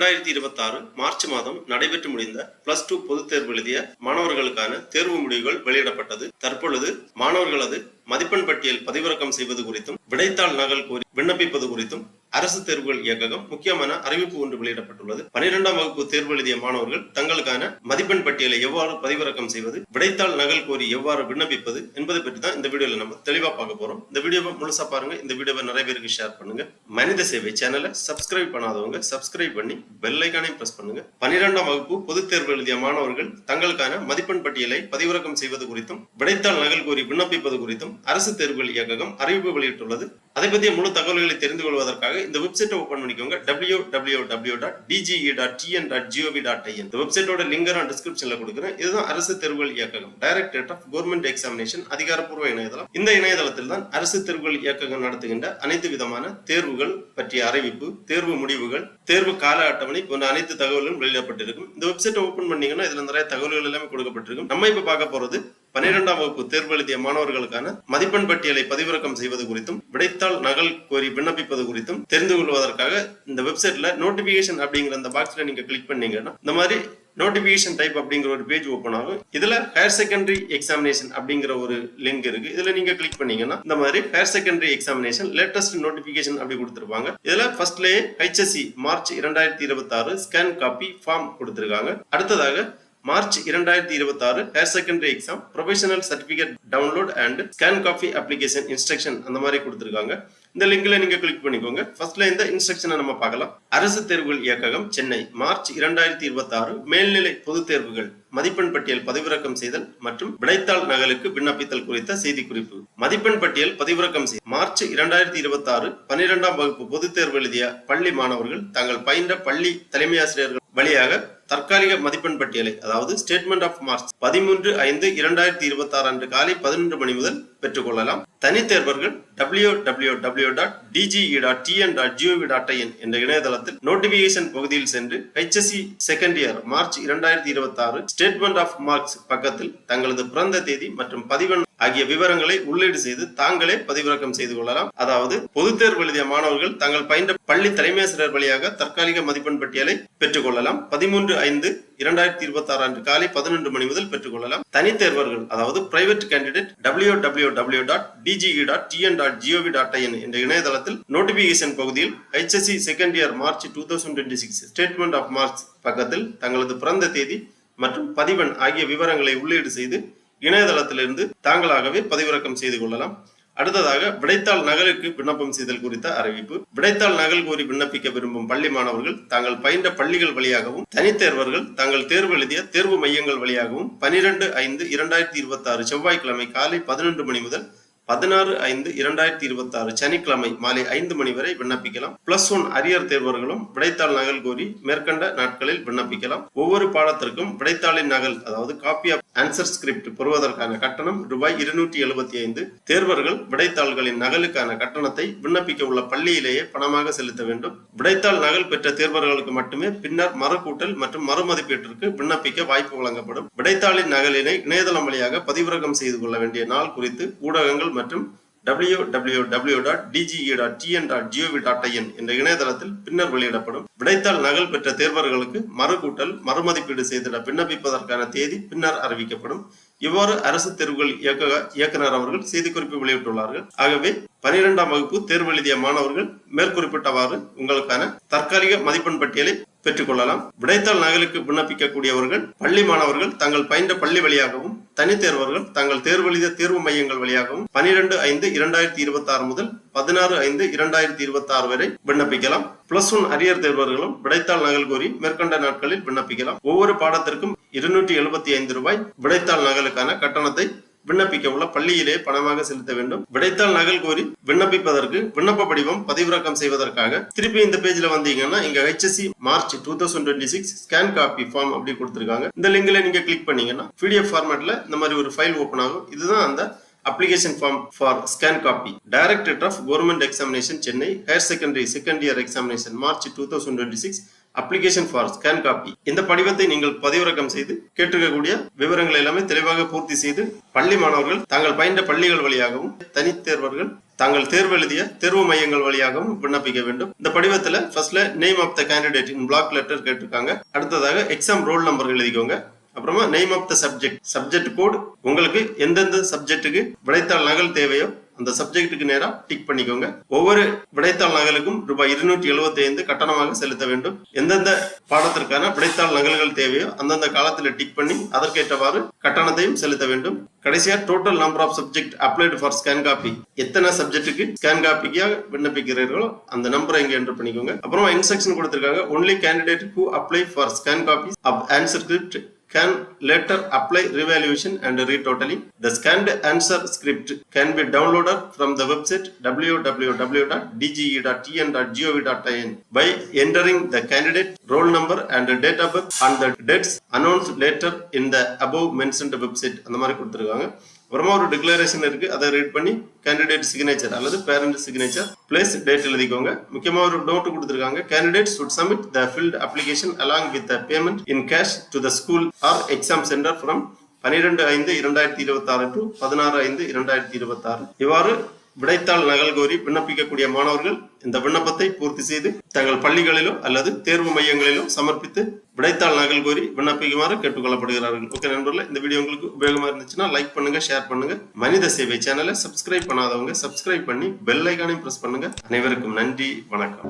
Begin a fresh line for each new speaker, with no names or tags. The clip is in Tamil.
2026 மார்ச் மாதம் நடைபெற்று முடிந்த +2 பொதுத் தேர்வு எழுதிய மாணவர்களுக்கான தேர்வு முடிவுகள் வெளியிடப்பட்டது. தற்பொழுது மாணவர்களது மதிப்பெண் பட்டியல் பதிவிறக்கம் செய்வது குறித்தும் விடைத்தாள் நகல் கோரி விண்ணப்பிப்பது குறித்தும் அரசு தேர்வுகள் இயக்ககம் முக்கியமான அறிவிப்பு ஒன்று வெளியிடப்பட்டுள்ளது. 12ஆம் வகுப்பு தேர்வு எழுதிய மாணவர்கள் தங்களுக்கான மதிப்பெண் பட்டியலை எவ்வாறு பதிவிறக்கம் செய்வது, விடைத்தாள் நகல் கோரி எவ்வாறு விண்ணப்பிப்பது என்பதை பற்றி தான் இந்த வீடியோல நம்ம தெளிவா பார்க்க போறோம். இந்த வீடியோவை முழுசா பாருங்க. இந்த வீடியோவை நிறைய பேருக்கு ஷேர் பண்ணுங்க. மனித சேவை சேனலை சப்ஸ்கிரைப் பண்ணாதவங்க சப்ஸ்கிரைப் பண்ணி பெல் ஐகானையும் பிரஸ் பண்ணுங்க. 12ஆம் வகுப்பு பொதுத் தேர்வு எழுதிய மாணவர்கள் தங்களுக்கான மதிப்பெண் பட்டியலை பதிவிறக்கம் செய்வது குறித்தும் விடைத்தாள் நகல் கோரி விண்ணப்பிப்பது குறித்தும் அரசு தேர்வுகள் இயக்ககம் அறிவிப்பு வெளியிட்டுள்ளது. அதை பற்றிய முழு தகவல்களை தெரிந்து கொள்வதற்காக இந்த வெப்சைட்டை ஓபன் பண்ணிக்கோங்க. www.dge.tn.gov.in. இந்த வெப்சைட்டோட லிங்க் நான் டிஸ்கிரிப்ஷன்ல கொடுக்கிறேன். இதுதான் அரசு தேர்வுகள் இயக்ககம், டைரக்டரேட் ஆஃப் கவர்மெண்ட் எக்ஸாமினேஷன் அதிகாரப்பூர்வ இணையதளம். இந்த இணையதளத்தில் தான் அரசு தேர்வுகள் இயக்ககம் நடத்துகின்ற அனைத்து விதமான தேர்வுகள் பற்றிய அறிவிப்பு, தேர்வு முடிவுகள், தேர்வு கால அட்டவணை போன்ற அனைத்து தகவல்களும் வெளியிடப்பட்டிருக்கும். இந்த வெப்சைட்டை ஓபன் பண்ணீங்கன்னா இதுல நிறைய தகவல்கள் எல்லாமே கொடுக்கப்பட்டிருக்கும். நம்ம இப்ப பார்க்க போறது 12ஆம் வகுப்பு தேர்வு எழுதிய மாணவர்களுக்கான மதிப்பெண் பட்டியலை பதிவிறக்கம் செய்வது குறித்தும் விடைத்தாள் நகல் கோரி விண்ணப்பிப்பது குறித்தும் தெரிந்து கொள்வதற்காக இந்த வெப்சைட்ல நோட்டிபிகேஷன் அப்படிங்கிற அந்த பாக்ஸ்ல நீங்க கிளிக் பண்ணீங்கன்னா இந்த மாதிரி நோட்டிபிகேஷன் டைப் அப்படிங்கிற ஒரு பேஜ் ஓபன் ஆகும். இதுல ஹையர் செகண்டரி எக்ஸாமினேஷன் அப்படிங்கிற ஒரு லிங்க் இருக்கு. இதுல நீங்க கிளிக் பண்ணீங்கன்னா இந்த மாதிரி higher secondary examination latest notification அப்படி கொடுத்திருப்பாங்க. இதுல ஃபர்ஸ்ட்லயே HSC March 2026 scan copy form கொடுத்திருக்காங்க. அடுத்ததாக March 2026 higher secondary exam professional certificate download and scan copy application instruction அந்த மாதிரி கொடுத்திருக்காங்க. இந்த லிங்க்ல நீங்க கிளிக் பண்ணிக்கோங்க. ஃபர்ஸ்ட்ல இந்த இன்ஸ்ட்ரக்ஷனை நம்ம பார்க்கலாம். அரசு தேர்வுகள் இயக்ககம் சென்னை மார்ச் 2026 மேல்நிலை பொதுத் தேர்வுகள் மதிப்பெண் பட்டியல் பதிவிறக்கம் செய்தல் மற்றும் விடைத்தாள் நகலுக்கு விண்ணப்பித்தல் குறித்த செய்தி குறிப்பு. மதிப்பெண் பட்டியல் பதிவிறக்கம் செய்ய மார்ச் 2026 12ஆம் வகுப்பு பொதுத் தேர்வு எழுதிய பள்ளி மாணவர்கள் தங்கள் பயின்ற பள்ளி தலைமை ஆசிரியர்கள் வழியாக தற்காலிக மதிப்பெண் பட்டியலை, அதாவது ஸ்டேட்மெண்ட் ஆஃப் மார்க்ஸ் 13/5/2026 அன்று காலை 11 மணி முதல் பெற்றுக்கொள்ளலாம். தனித்தேர்வர்கள் www.dge.tn.gov.in என்ற இணையதளத்தில் நோட்டிபிகேஷன் பகுதியில் சென்று HSC second year March 2026 statement of marks பக்கத்தில் தங்களது பிறந்த தேதி மற்றும் பதிவெண் ஆகிய விவரங்களை உள்ளீடு செய்து தாங்களே பதிவிறக்கம் செய்து கொள்ளலாம். அதாவது பொதுத் தேர்வு எழுதிய மாணவர்கள் தங்கள் பயின்ற பள்ளி தலைமை ஆசிரியர் வழியாக தற்காலிக மதிப்பெண் பட்டியலை பெற்றுக்கொள்ளலாம். 13/5/2026 அன்று காலை 11 மணி முதல் பெற்றுக்கொள்ளலாம். தனித்தேர்வர்கள், அதாவது பிரைவேட் கேண்டிடேட் www.dge.tn.gov.in என்ற இணையதளத்தில் நோட்டிபிகேஷன் பகுதியில் HSC second year March 2026 statement of marks பக்கத்தில் தங்களது பிறந்த தேதி மற்றும் பதிவெண் ஆகிய விவரங்களை உள்ளீடு செய்து இணையதளத்திலிருந்து தாங்களாகவே பதிவிறக்கம் செய்து கொள்ளலாம். அடுத்ததாக விடைத்தாள் நகலுக்கு விண்ணப்பம் செய்தல் குறித்த அறிவிப்பு. விடைத்தாள் நகல் கோரி விண்ணப்பிக்க விரும்பும் பள்ளி மாணவர்கள் தாங்கள் பயின்ற பள்ளிகள் வழியாகவும், தனித்தேர்வர்கள் தங்கள் தேர்வு எழுதிய தேர்வு மையங்கள் வழியாகவும் 12/5/2026 செவ்வாய்க்கிழமை காலை 11 மணி முதல் 16/5/2026 சனிக்கிழமை மாலை 5 மணி வரை விண்ணப்பிக்கலாம். +1 அரியர் தேர்வர்களும் விடைத்தாள் நகல் கோரி மேற்கண்ட நாட்களில் விண்ணப்பிக்கலாம். ஒவ்வொரு பாடத்திற்கும் விடைத்தாளின் நகல், அதாவது காப்பி ஆஃப் ஆன்சர் ஸ்கிரிப்ட் பெறுவதற்கான கட்டணம் ரூபாய் 275. தேர்வர்கள் விடைத்தாள்களின் நகலுக்கான கட்டணத்தை விண்ணப்பிக்க உள்ள பள்ளியிலேயே பணமாக செலுத்த வேண்டும். விடைத்தாள் நகல் பெற்ற தேர்வர்களுக்கு மட்டுமே பின்னர் மறுகூட்டல் மற்றும் மறுமதிப்பீட்டிற்கு விண்ணப்பிக்க வாய்ப்பு வழங்கப்படும். விடைத்தாளின் நகலினை இணையதளம் வழியாக பதிவிறக்கம் செய்து கொள்ள வேண்டிய நாள் குறித்து ஊடகங்கள் மற்றும் www.dge.tn.gov.in என்ற இணையதளத்தில் பின்னர் வெளியிடப்படும். விடைத்தாள் நகல் பெற்ற தேர்வர்களுக்கு மறுகூட்டல் மறுமதிப்பீடு செய்திட விண்ணப்பிப்பதற்கான தேதி பின்னர் அறிவிக்கப்படும். இவ்வாறு அரசு தேர்வுகள் இயக்குனர் அவர்கள் செய்திக்குறிப்பு வெளியிட்டுள்ளார்கள். ஆகவே 12ஆம் வகுப்பு தேர்வு எழுதிய மாணவர்கள் மேற்குறிப்பிட்டவாறு உங்களுக்கான தற்காலிக மதிப்பெண் பட்டியலை பெற்றுக்கொள்ளலாம். விடைத்தாள் நகலுக்கு விண்ணப்பிக்கக்கூடியவர்கள் பள்ளி மாணவர்கள் தங்கள் பயின்ற பள்ளி வழியாகவும், தனித்தேர்வர்கள் தங்கள் தேர்வு எழுதிய தேர்வு மையங்கள் வழியாகவும் 12/5/2026 முதல் 16/5/2026 வரை விண்ணப்பிக்கலாம். +1 அரியர் தேர்வர்களும் விடைத்தாள் நகல் கோரி மேற்கண்ட நாட்களில் விண்ணப்பிக்கலாம். ஒவ்வொரு பாடத்திற்கும் 275 ரூபாய் விடைத்தாள் நகலுக்கான கட்டணத்தை விண்ணப்பிக்க உள்ள பள்ளியிலே பணமாக செலுத்த வேண்டும். விடைத்தாள் நகல் கோரி விண்ணப்பிப்பதற்கு விண்ணப்ப படிவம் பதிவிறக்கம் செய்வதற்காக திருப்பி இந்த பேஜ்ல வந்தீங்கன்னா இங்க HSC March 2026 scan copy form அப்படி கொடுத்திருக்காங்க. இந்த லிங்க்ல நீங்க கிளிக் பண்ணீங்கன்னா PDF ஃபார்மேட்ல இந்த மாதிரி ஒரு ஃபைல் ஓபன் ஆகும். இதுதான் அந்த application form for scan copy. Directorate of government examination Chennai higher secondary second year examination March 2026 application for scan copy. இந்த படிவத்தை நீங்கள் பதிவிறக்கம் செய்து கேட்டிருக்கக்கூடிய விவரங்களை எல்லாமே தெளிவாக பூர்த்தி செய்து பள்ளி மாணவர்கள் தாங்கள் பயின்ற பள்ளிகள் வழியாகவும் தனித்தேர்வர்கள் தாங்கள் தேர்வு எழுதிய தேர்வு மையங்கள் வழியாகவும் விண்ணப்பிக்க வேண்டும். இந்த படிவத்துல ஃபர்ஸ்ட்ல name of the candidate in block letter கேட்டிருக்காங்க. அடுத்ததாக எக்ஸாம் ரோல் நம்பர் எழுதிக்கோங்க. அப்புறமா name of the subject code, உங்களுக்கு எந்தெந்த சப்ஜெக்ட்டுக்கு விடைத்தாள் நகல் தேவையோ அந்த சப்ஜெக்ட்டுக்கு நேரா டிக் பண்ணிக்கோங்க. ஒவ்வொரு விடைத்தாள் நகலுக்கும் ரூபாய் 275 கட்டணமாக செலுத்த வேண்டும். எந்தெந்த பாடத்திற்கான விடைத்தாள் நகல்கள் தேவையோ அந்தந்த காலத்துல டிக் பண்ணி அதற்கேற்றவாறு கட்டணத்தையும் செலுத்த வேண்டும். கடைசியா total number of subject applied for scan copy, எத்தனை சப்ஜெக்ட்டுக்கு ஸ்கேன் காப்பிக்காக விண்ணப்பிக்கிறீர்களோ அந்த நம்பரை இங்க என்டர் பண்ணிக்கோங்க. அப்புறமா இன்ஸ்ட்ரக்ஷன் கொடுத்திருக்காங்க. Only candidate who apply for scan copy of answer script can later apply revaluation and retotaling. The scanned answer script can be downloaded from the website www.dge.tn.gov.in by entering the candidate roll number and date of birth and the dates announced later in the above mentioned website. அந்த மாதிரி கொடுத்திருக்காங்க. அப்புறமா ஒரு டிக்ளரேஷன் இருக்கு, அதை ரீட் பண்ணி கேண்டிடேட் சிக்னேச்சர் அல்லது பேரண்ட் சிக்னேச்சர் பிளேஸ் டேட் எழுதிக்கோங்க. முக்கியமா ஒரு நோட் கொடுத்திருக்காங்க. Candidate should submit the filled application along with the payment in cash to the school or exam center from 12/5/2026 to 16/5/2026. இவ்வாறு விடைத்தாள் நகல் கோரி விண்ணப்பிக்கக்கூடிய மாணவர்கள் இந்த விண்ணப்பத்தை பூர்த்தி செய்து தங்கள் பள்ளிகளிலோ அல்லது தேர்வு மையங்களிலோ சமர்ப்பித்து விடைத்தாள் நகல் கோரி விண்ணப்பிக்குமாறு கேட்டுக்கொள்ளப்படுகிறார்கள். ஓகே நண்பர்களே, இந்த வீடியோ உங்களுக்கு உபயோகமா இருந்துச்சுன்னா லைக் பண்ணுங்க, ஷேர் பண்ணுங்க. மனித சேவை சேனலை சப்ஸ்கிரைப் பண்ணாதவங்க சப்ஸ்கிரைப் பண்ணி பெல் ஐகானையும் பிரஸ் பண்ணுங்க. அனைவருக்கும் நன்றி, வணக்கம்.